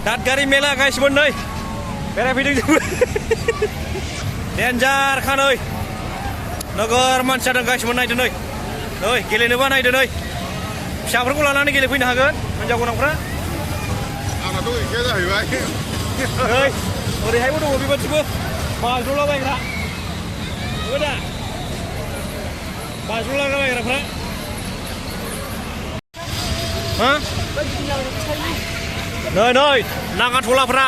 दादगारि मेला गासिबो नै बेरायफैदों जोंबो डेन्जार खा नै नोगोर मानसि जादों गासिबो नायदो नै गेलेनोबा नायदो नै फिसाफोरखौ लानानै गेलेफैनो हागोन हिनजाव गोनांफ्रा आंनाथ' गैखाया जाहैबाय नै ओरैहायबो दङ बेबादिबो बाज्ल'लाबायग्रा नंगौ दा बाज्ल'लाबायग्राफ्रा हा नै नागाथलाफ्रा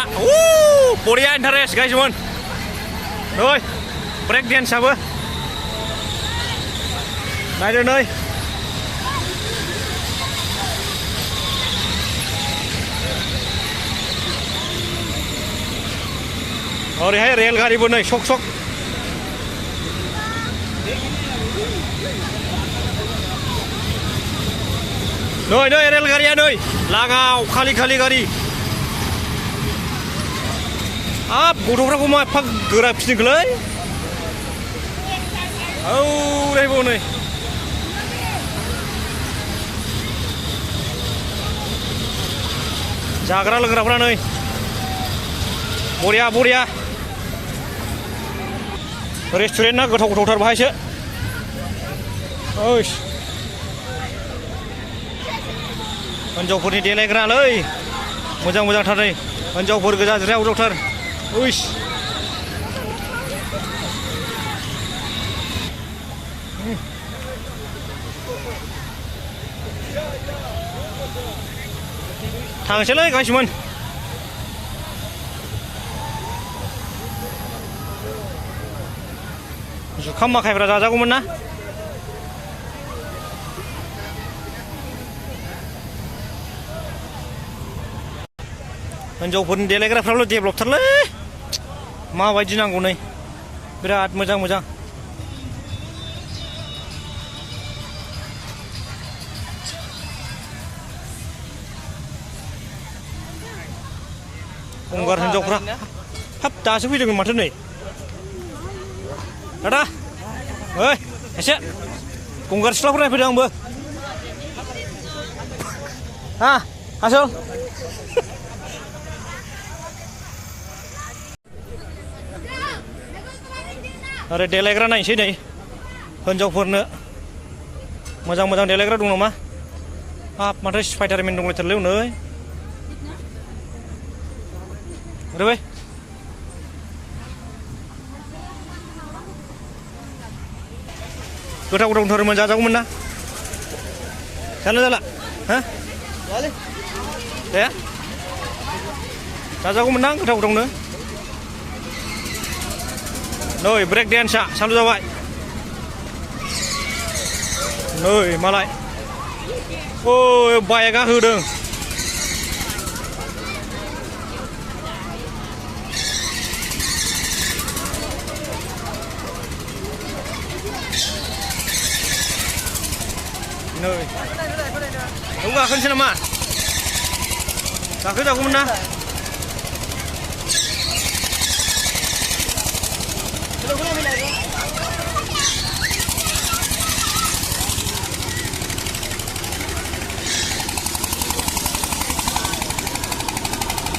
बरिया इन्टारेस्ट गायजोमोन नै ब्रेक डेन्सआबो नायदो नै ओरैहाय रेलगारिबो नै सक सक नै रेलगारिया नै लागाव खालि गारि हाब गथ'फ्राखौ मा एफा गोरा फिदिंखोलै औ नै जाग्रा लोंग्राफ्रा नै बरिया रेस्टुरेन्टना गोथावथार बाहायसो ओइस हिनजावफोरनि देलायग्रालै मोजांथार नै हिनजावफोर गोजा ज्रावथार ओइस थांसैलै गासिमोन जुखाम माखायफ्रा जाजागौमोन ना हिनजावफोरनि देलायग्राफ्राल' डेभेलपथारलै माबायदि नांगौ नै बिराद मोजां गंगार हिनजावफ्रा हाब दासो फैदोंमोन माथो नै दादा ओइ एसे गंगार सिख्लाफोर नायफैदों आंबो हा आसोल आरो देलायग्रा नायनोसै नै हिनजावफोरनो मोजां देलायग्रा दं नामा हाब माथो स्पाइडारमेन दंलायथारलै नै ओरै गोथाव मोनजाजागौमोन ना जाला हा दे जाजागौमोन ना गोथावनो नै ब्रेक डेन्सआ चालु जाबाय नै मालाय बाइकआ होदों नै बेयाव गाखोनोसै नामा गाखोजागौमोन ना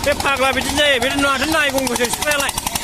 बे फाग्ला बिदिनो जायो बिदिनो माथो नायगंगौसो सिख्लायालाय